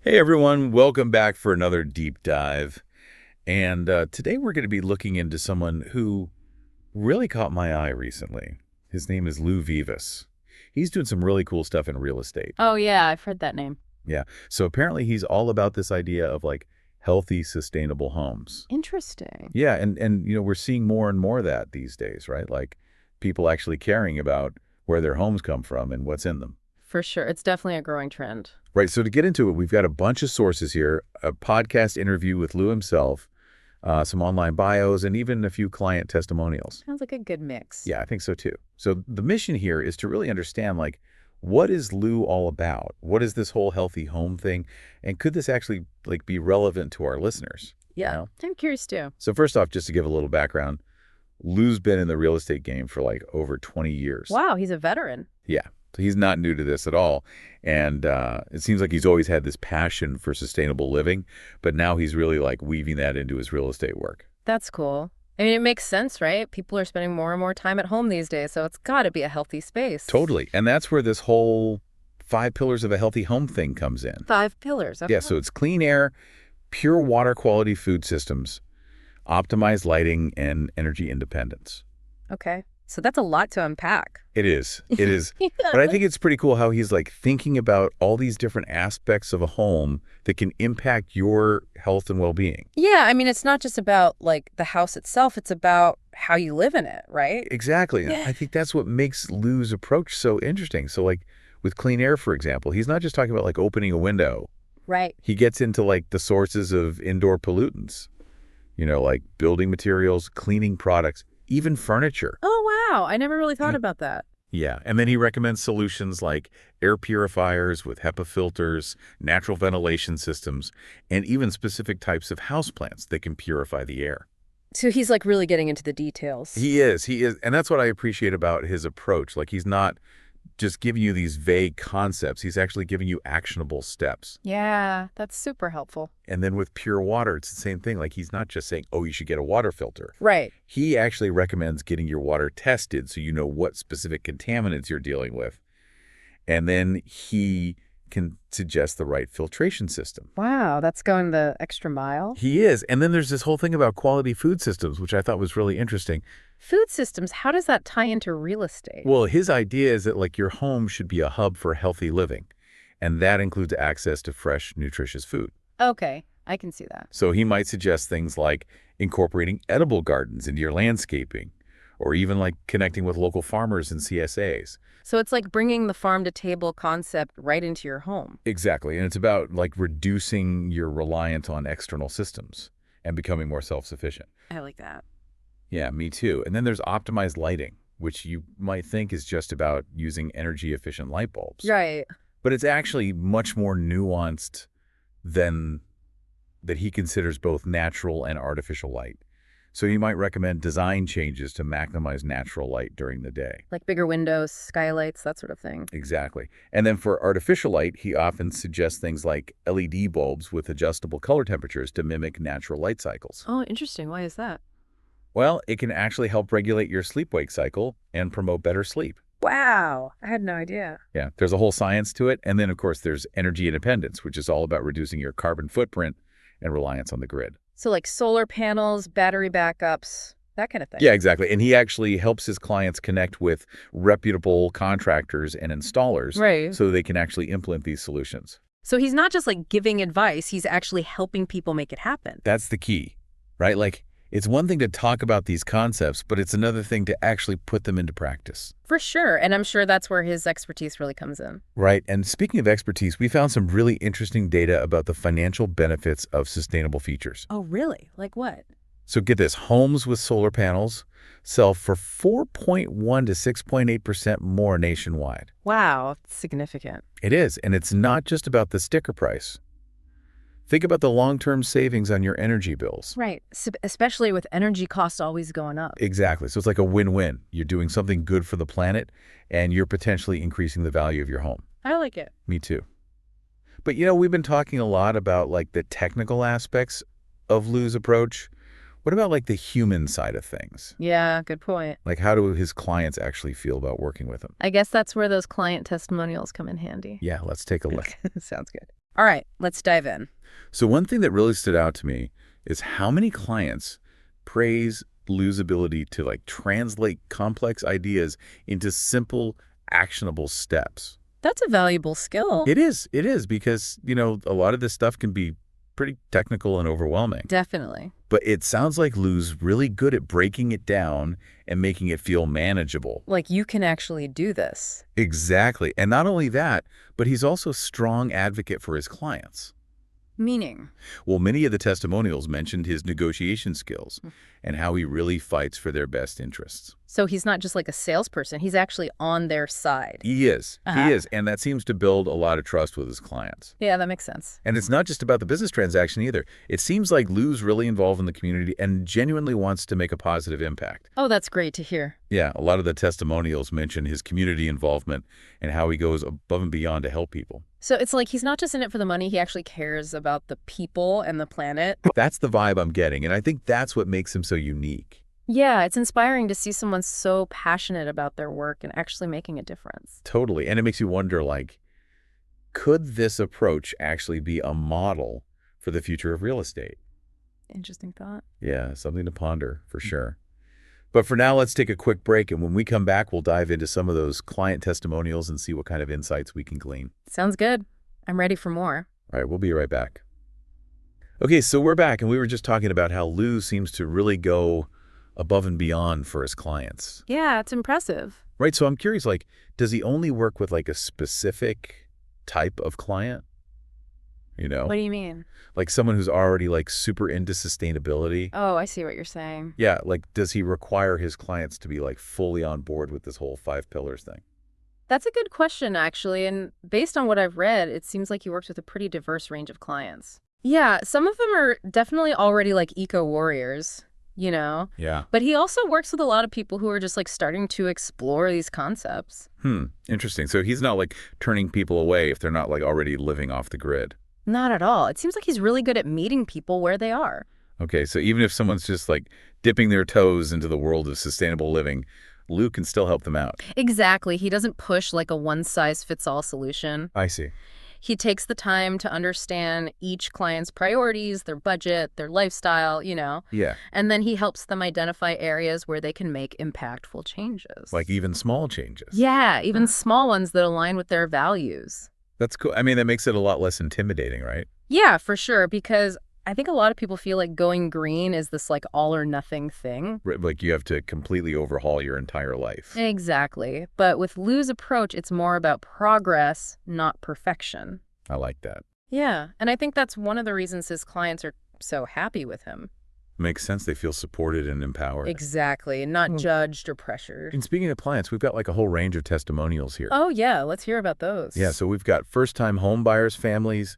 Hey everyone, welcome back for another deep dive. And today we're going to be looking into someone who really caught my eye recently. His name is Lou Vivas. He's doing some really cool stuff in real estate. Oh, yeah, I've heard that name. Yeah. So apparently he's all about this idea of like healthy, sustainable homes. Interesting. Yeah, and we're seeing more and more of that these days, right? Like people actually caring about where their homes come from and what's in them. For sure. It's definitely a growing trend. Right. So to get into it, we've got a bunch of sources here, a podcast interview with Lou himself, some online bios, and even a few client testimonials. Sounds like a good mix. Yeah, I think so too. So the mission here is to really understand, like, what is Lou all about? What is this whole healthy home thing? And could this actually like be relevant to our listeners? Yeah, I'm curious too. So first off, just to give a little background, Lou's been in the real estate game for like over 20 years. Wow, he's a veteran. Yeah. So he's not new to this at all. And it seems like he's always had this passion for sustainable living, but now he's really like weaving that into his real estate work. That's cool. I mean, it makes sense, right? People are spending more and more time at home these days, so it's got to be a healthy space. Totally. And that's where this whole 5 pillars of a healthy home thing comes in. 5 pillars. Okay. Yeah, so it's clean air, pure water quality food systems, optimized lighting, and energy independence. Okay. So that's a lot to unpack. It is. It is. But I think it's pretty cool how he's like thinking about all these different aspects of a home that can impact your health and well-being. Yeah, I mean, it's not just about like the house itself, it's about how you live in it, right? Exactly. And Yeah. I think that's what makes Lou's approach so interesting. So like with clean air, for example, he's not just talking about like opening a window. Right. He gets into like the sources of indoor pollutants, like building materials, cleaning products, even furniture. Oh, wow. I never really thought about that. Yeah, and then he recommends solutions like air purifiers with HEPA filters, natural ventilation systems, and even specific types of houseplants that can purify the air. So he's like really getting into the details. He is. And that's what I appreciate about his approach. Like he's not just giving you these vague concepts. He's actually giving you actionable steps. Yeah, that's super helpful. And then with pure water, it's the same thing. Like he's not just saying, oh, you should get a water filter. Right. He actually recommends getting your water tested so you know what specific contaminants you're dealing with. And then he can suggest the right filtration system. Wow, that's going the extra mile. He is. And then there's this whole thing about quality food systems, which I thought was really interesting. Food systems, how does that tie into real estate? Well, his idea is that like your home should be a hub for healthy living. And that includes access to fresh, nutritious food. Okay, I can see that. So he might suggest things like incorporating edible gardens into your landscaping, or even like connecting with local farmers and CSAs. So it's like bringing the farm to table concept right into your home. Exactly. And it's about like reducing your reliance on external systems and becoming more self-sufficient. I like that. Yeah, me too. And then there's optimized lighting, which you might think is just about using energy efficient light bulbs. Right. But it's actually much more nuanced than that. He considers both natural and artificial light. So you might recommend design changes to maximize natural light during the day. Like bigger windows, skylights, that sort of thing. Exactly. And then for artificial light, he often suggests things like LED bulbs with adjustable color temperatures to mimic natural light cycles. Oh, interesting. Why is that? Well, it can actually help regulate your sleep-wake cycle and promote better sleep. Wow, I had no idea. Yeah, there's a whole science to it. And then, of course, there's energy independence, which is all about reducing your carbon footprint and reliance on the grid. So like solar panels, battery backups, that kind of thing. Yeah, exactly. And he actually helps his clients connect with reputable contractors and installers Right. so they can actually implement these solutions. So he's not just like giving advice, he's actually helping people make it happen. That's the key, right? Like, it's one thing to talk about these concepts, but it's another thing to actually put them into practice. For sure. And I'm sure that's where his expertise really comes in. Right. And speaking of expertise, we found some really interesting data about the financial benefits of sustainable features. Oh, really? Like what? So get this, homes with solar panels sell for 4.1 to 6.8% more nationwide. Wow, significant. It is. And it's not just about the sticker price. Think about the long-term savings on your energy bills. Right. Especially with energy costs always going up. Exactly. So it's like a win-win. You're doing something good for the planet, and you're potentially increasing the value of your home. I like it. Me too. But, we've been talking a lot about like the technical aspects of Lou's approach. What about like the human side of things? Yeah, good point. Like how do his clients actually feel about working with him? I guess that's where those client testimonials come in handy. Yeah, let's take a look. Sounds good. All right, let's dive in. So one thing that really stood out to me is how many clients praise Lou's ability to translate complex ideas into simple, actionable steps. That's a valuable skill. It is because, a lot of this stuff can be pretty technical and overwhelming. Definitely. But it sounds like Lou's really good at breaking it down and making it feel manageable. Like you can actually do this. Exactly. And not only that, but he's also a strong advocate for his clients. Meaning? Well, many of the testimonials mentioned his negotiation skills and how he really fights for their best interests. So he's not just like a salesperson, he's actually on their side. He is. He is. And that seems to build a lot of trust with his clients. Yeah, that makes sense. And it's not just about the business transaction either. It seems like Lou's really involved in the community and genuinely wants to make a positive impact. Oh, that's great to hear. Yeah, a lot of the testimonials mention his community involvement and how he goes above and beyond to help people. So it's like he's not just in it for the money, he actually cares about the people and the planet. That's the vibe I'm getting, and I think that's what makes him so unique. Yeah, it's inspiring to see someone so passionate about their work and actually making a difference. Totally. And it makes you wonder, could this approach actually be a model for the future of real estate? Interesting thought. Yeah, something to ponder for sure. But for now, let's take a quick break, and when we come back, we'll dive into some of those client testimonials and see what kind of insights we can glean. Sounds good. I'm ready for more. All right, we'll be right back. Okay, so we're back, and we were just talking about how Lou seems to really go above and beyond for his clients. Yeah, it's impressive. Right, so I'm curious, does he only work with a specific type of client? What do you mean? Like someone who's already super into sustainability? Oh, I see what you're saying. Yeah, does he require his clients to be fully on board with this whole 5 pillars thing? That's a good question, actually. And based on what I've read, it seems like he works with a pretty diverse range of clients. Yeah, some of them are definitely already eco-warriors, Yeah. But he also works with a lot of people who are just starting to explore these concepts. Interesting. So he's not turning people away if they're not already living off the grid. Not at all. It seems like he's really good at meeting people where they are. Okay, so even if someone's just dipping their toes into the world of sustainable living, Lou can still help them out. Exactly. He doesn't push a one-size-fits-all solution. I see. He takes the time to understand each client's priorities, their budget, their lifestyle, Yeah. And then he helps them identify areas where they can make impactful changes. Even small changes. Yeah, even small ones that align with their values. That's cool. I mean, that makes it a lot less intimidating, right? Yeah, for sure, because I think a lot of people feel like going green is this all or nothing thing. Right, you have to completely overhaul your entire life. Exactly. But with Lou's approach, it's more about progress, not perfection. I like that. Yeah, and I think that's one of the reasons his clients are so happy with him. Makes sense. They feel supported and empowered. Exactly, and not judged or pressured. And speaking of clients, we've got a whole range of testimonials here. Oh, yeah, let's hear about those. Yeah, so we've got first-time home buyers, families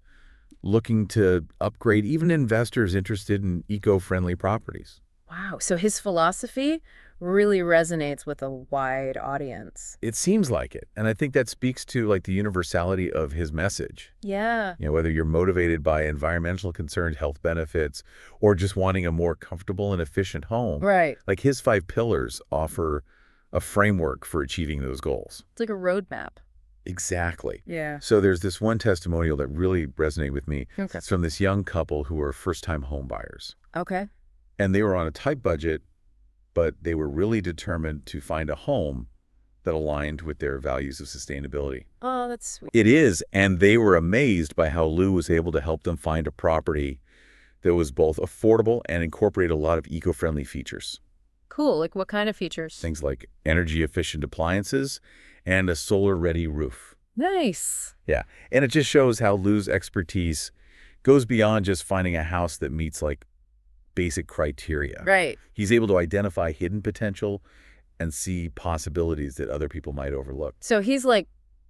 looking to upgrade, even investors interested in eco-friendly properties. Wow, so his philosophy really resonates with a wide audience. It seems like it. And I think that speaks to the universality of his message. Yeah. Whether you're motivated by environmental concerns, health benefits, or just wanting a more comfortable and efficient home. Right. His 5 pillars offer a framework for achieving those goals. It's like a roadmap. Exactly. Yeah. So there's this one testimonial that really resonated with me. Okay. It's from this young couple who were first-time home buyers. Okay. And they were on a tight budget, but they were really determined to find a home that aligned with their values of sustainability. Oh, that's sweet. It is, and they were amazed by how Lou was able to help them find a property that was both affordable and incorporated a lot of eco-friendly features. Cool. Like what kind of features? Things like energy-efficient appliances and a solar-ready roof. Nice. Yeah, and it just shows how Lou's expertise goes beyond just finding a house that meets basic criteria. Right. He's able to identify hidden potential and see possibilities that other people might overlook. So he's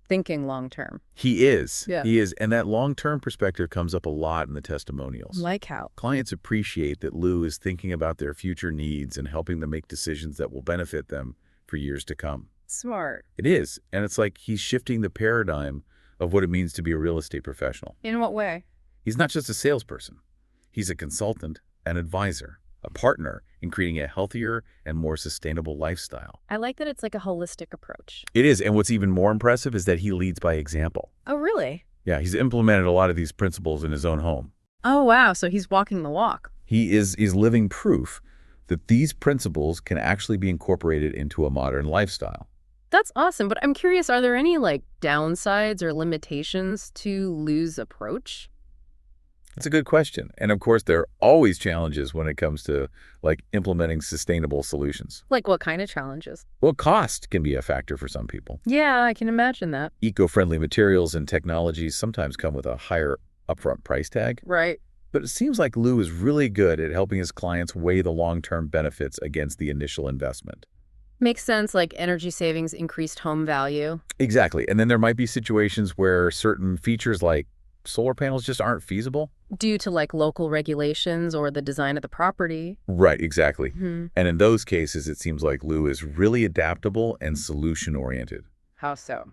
thinking long term. He is. Yeah. He is. And that long-term perspective comes up a lot in the testimonials. Like how? Clients appreciate that Lou is thinking about their future needs and helping them make decisions that will benefit them for years to come. Smart. It is. And it's he's shifting the paradigm of what it means to be a real estate professional. In what way? He's not just a salesperson. He's a consultant, an advisor, a partner in creating a healthier and more sustainable lifestyle. I like that it's a holistic approach. It is. And what's even more impressive is that he leads by example. Oh, really? Yeah, he's implemented a lot of these principles in his own home. Oh, wow. So he's walking the walk. He's living proof that these principles can actually be incorporated into a modern lifestyle. That's awesome. But I'm curious, are there any like downsides or limitations to Lou's approach? That's a good question. And of course, there are always challenges when it comes to like implementing sustainable solutions. Like what kind of challenges? Well, cost can be a factor for some people. Yeah, I can imagine that. Eco-friendly materials and technologies sometimes come with a higher upfront price tag. Right. But it seems like Lou is really good at helping his clients weigh the long-term benefits against the initial investment. Makes sense, like energy savings, increased home value. Exactly. And then there might be situations where certain features like solar panels just aren't feasible. Due to like local regulations or the design of the property. Right, exactly. Hmm. And in those cases, it seems like Lou is really adaptable and solution-oriented. How so?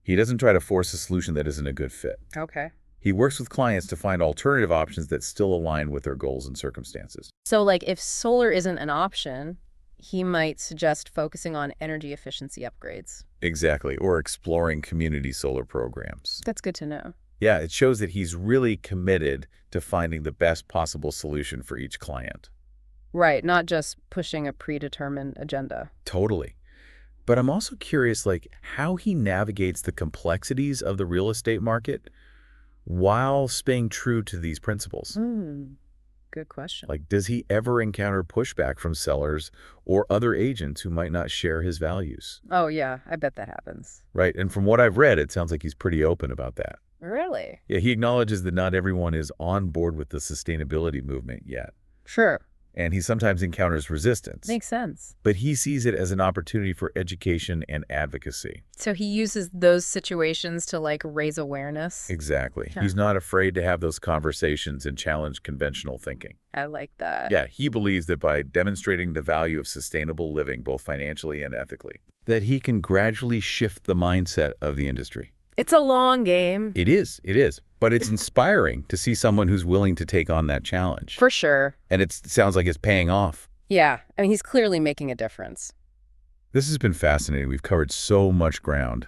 He doesn't try to force a solution that isn't a good fit. Okay. He works with clients to find alternative options that still align with their goals and circumstances. So like if solar isn't an option, he might suggest focusing on energy efficiency upgrades. Exactly, or exploring community solar programs. That's good to know. Yeah, it shows that he's really committed to finding the best possible solution for each client. Right, not just pushing a predetermined agenda. Totally. But I'm also curious, like, how he navigates the complexities of the real estate market while staying true to these principles. Good question. Like, does he ever encounter pushback from sellers or other agents who might not share his values? Oh, yeah, I bet that happens. Right, and from what I've read, it sounds like he's pretty open about that. Really? Yeah, he acknowledges that not everyone is on board with the sustainability movement yet, Sure. and he sometimes encounters resistance. Makes sense. But he sees it as an opportunity for education and advocacy. So he uses those situations to like raise awareness. Exactly. Yeah. He's not afraid to have those conversations and challenge conventional thinking. I like that. Yeah, he believes that by demonstrating the value of sustainable living, both financially and ethically, that he can gradually shift the mindset of the industry. It's a long game. It is. But it's inspiring to see someone who's willing to take on that challenge. For sure. And it sounds like it's paying off. Yeah, I mean, he's clearly making a difference. This has been fascinating. We've covered so much ground.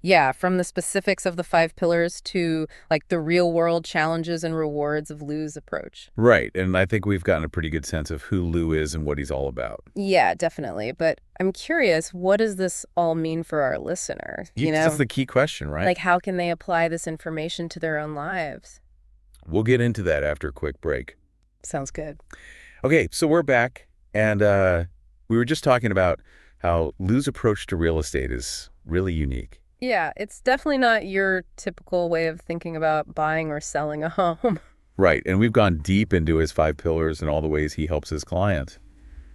Yeah, from the specifics of the 5 pillars to like the real world challenges and rewards of Lou's approach. Right. And I think we've gotten a pretty good sense of who Lou is and what he's all about. Yeah, definitely. But I'm curious, what does this all mean for our listeners? That's the key question, right? Like how can they apply this information to their own lives? We'll get into that after a quick break. Sounds good. Okay, so we're back. And we were just talking about how Lou's approach to real estate is really unique. Yeah, it's definitely not your typical way of thinking about buying or selling a home. Right, and we've gone deep into his 5 pillars and all the ways he helps his clients.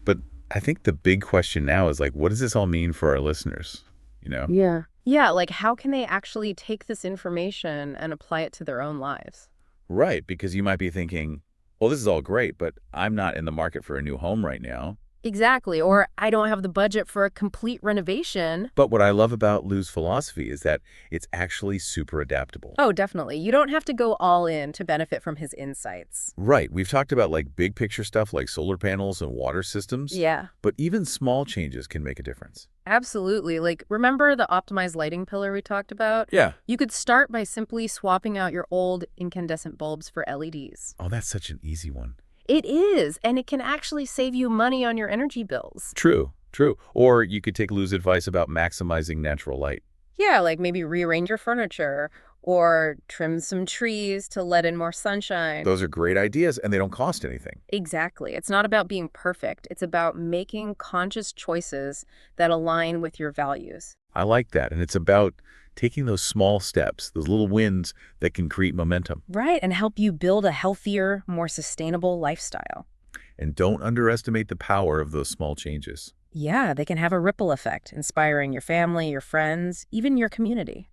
But I think the big question now is like, what does this all mean for our listeners? Yeah. Yeah, like how can they actually take this information and apply it to their own lives? Right, because you might be thinking, well, this is all great, but I'm not in the market for a new home right now. Exactly. Or I don't have the budget for a complete renovation. But what I love about Lou's philosophy is that it's actually super adaptable. Oh, definitely. You don't have to go all in to benefit from his insights. Right. We've talked about like big picture stuff like solar panels and water systems. Yeah, But even small changes can make a difference. absolutely. Like, remember the optimized lighting pillar we talked about? Yeah. You could start by simply swapping out your old incandescent bulbs for LEDs. Oh, that's such an easy one. It is, and it can actually save you money on your energy bills. True. Or you could take Lou's advice about maximizing natural light. Yeah, like maybe rearrange your furniture or trim some trees to let in more sunshine. Those are great ideas, and they don't cost anything. Exactly. It's not about being perfect. It's about making conscious choices that align with your values. I like that. And it's about taking those small steps, those little wins that can create momentum. Right, and help you build a healthier, more sustainable lifestyle. And don't underestimate the power of those small changes. Yeah, they can have a ripple effect, inspiring your family, your friends, even your community.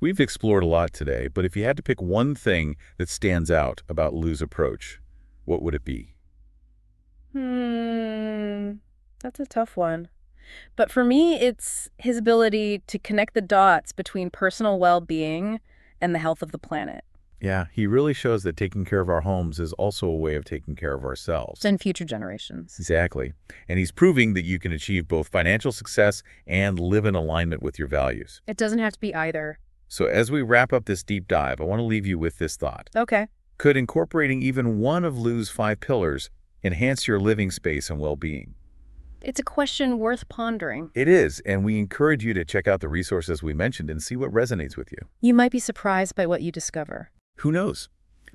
We've explored a lot today, but if you had to pick one thing that stands out about Lou's approach, what would it be? That's a tough one. But for me, it's his ability to connect the dots between personal well-being and the health of the planet. Yeah, he really shows that taking care of our homes is also a way of taking care of ourselves. And future generations. Exactly. And he's proving that you can achieve both financial success and live in alignment with your values. It doesn't have to be either. So as we wrap up this deep dive, I want to leave you with this thought. Okay. Could incorporating even one of Lou's 5 pillars enhance your living space and well-being? It's a question worth pondering. It is, and we encourage you to check out the resources we mentioned and see what resonates with you. You might be surprised by what you discover. Who knows?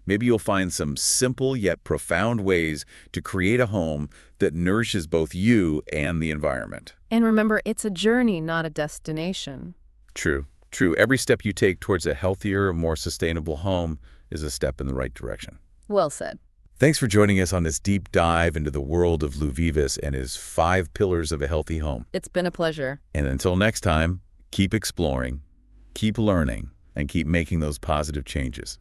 Maybe you'll find some simple yet profound ways to create a home that nourishes both you and the environment. And remember, it's a journey, not a destination. True, true. Every step you take towards a healthier, more sustainable home is a step in the right direction. Well said. Thanks for joining us on this deep dive into the world of Lou Vivas and his 5 pillars of a healthy home. It's been a pleasure. And until next time, keep exploring, keep learning, and keep making those positive changes.